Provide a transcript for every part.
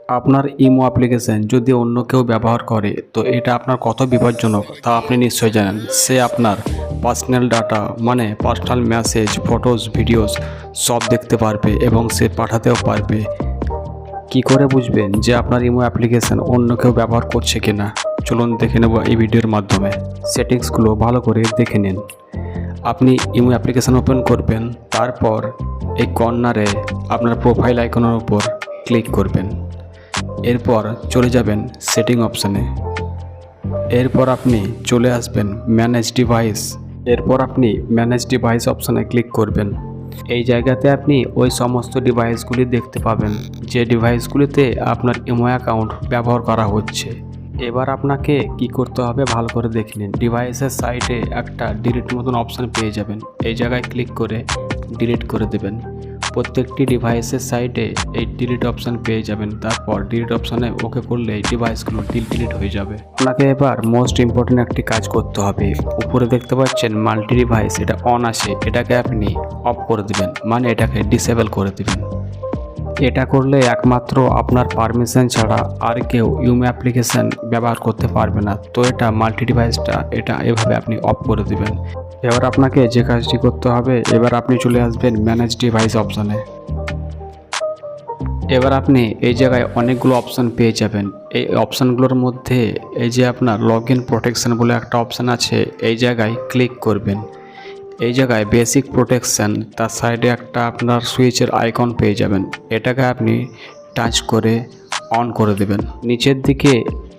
আপনার imo application যদি অন্য কেউ ব্যবহার করে তো এটা আপনার কত বিপজ্জনক তা আপনি নিশ্চয়ই জানেন। সে আপনার পার্সোনাল ডাটা মানে পার্সোনাল মেসেজ, ফটোস, ভিডিওস সব দেখতে পারবে এবং সে পাঠাতেও পারবে। কি করে বুঝবেন যে আপনার ইমো অ্যাপ্লিকেশন অন্য কেউ ব্যবহার করছে কিনা? চলুন দেখে নেব এই ভিডিওর মাধ্যমে। সেটিংসগুলো ভালো করে দেখে নিন। আপনি ইমো অ্যাপ্লিকেশন ওপেন করবেন, তারপর এই কর্নারে আপনার প্রোফাইল আইকনের উপর ক্লিক করবেন। এরপর চলে যাবেন সেটিং অপশানে। এরপর আপনি চলে আসবেন ম্যানেজ ডিভাইস। এরপর আপনি ম্যানেজ ডিভাইস অপশানে ক্লিক করবেন। এই জায়গাতে আপনি ওই সমস্ত ডিভাইসগুলি দেখতে পাবেন যে ডিভাইসগুলিতে আপনার ইমো অ্যাকাউন্ট ব্যবহার করা হচ্ছে। এবার আপনাকে কি করতে হবে ভালো করে দেখে নিন। ডিভাইসের সাইডে একটা ডিলিট মতন অপশান পেয়ে যাবেন, এই জায়গায় ক্লিক করে ডিলিট করে দেবেন। প্রত্যেকটি ডিভাইসের সাইডে এই ডিলিট অপশান পেয়ে যাবেন, তারপর ডিলিট অপশানে ওকে করলে এই ডিভাইসগুলো ডিলিট হয়ে যাবে। আপনাকে এবার মোস্ট ইম্পর্টেন্ট একটি কাজ করতে হবে। উপরে দেখতে পাচ্ছেন মাল্টি ডিভাইস, এটা অন আছে, এটাকে আপনি অফ করে দেবেন, মানে এটাকে ডিসেবল করে দেবেন। এটা করলে একমাত্র আপনার পারমিশন ছাড়া আর কেউ ইমো অ্যাপ্লিকেশন ব্যবহার করতে পারবে না। তো এটা মাল্টি ডিভাইসটা এটা এভাবে আপনি অফ করে দেবেন। এবার আপনাকে যে কাজটি করতে হবে, এবার আপনি চলে আসবেন ম্যানেজ ডিভাইস অপশানে। এবার আপনি এই জায়গায় অনেকগুলো অপশান পেয়ে যাবেন। এই অপশানগুলোর মধ্যে এই যে আপনার লগ ইন প্রোটেকশন বলে একটা অপশান আছে, এই জায়গায় ক্লিক করবেন। এই জায়গায় বেসিক প্রোটেকশন, তার সাইডে একটা আপনার সুইচের আইকন পেয়ে যাবেন, এটাকে আপনি টাচ করে অন করে দেবেন। নিচের দিকে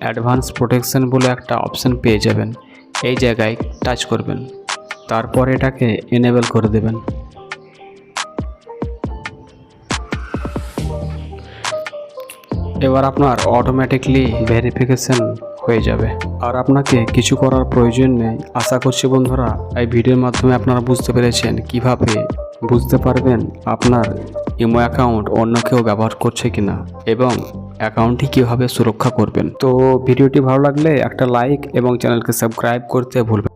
অ্যাডভান্স প্রোটেকশন বলে একটা অপশান পেয়ে যাবেন, এই জায়গায় টাচ করবেন, তারপর এটাকে এনেবল করে দেবেন। এবার আপনার অটোমেটিকলি ভেরিফিকেশন হয়ে যাবে, আর আপনাকে কিছু করার প্রয়োজন নেই। আশা করছি বন্ধুরা এই ভিডিওর মাধ্যমে আপনারা বুঝতে পেরেছেন কিভাবে বুঝতে পারবেন আপনার ইমো অ্যাকাউন্ট অন্য কেউ ব্যবহার করছে কিনা এবং অ্যাকাউন্টটি কীভাবে সুরক্ষা করবেন। তো ভিডিওটি ভালো লাগলে একটা লাইক এবং চ্যানেলকে সাবস্ক্রাইব করতে ভুলবেন।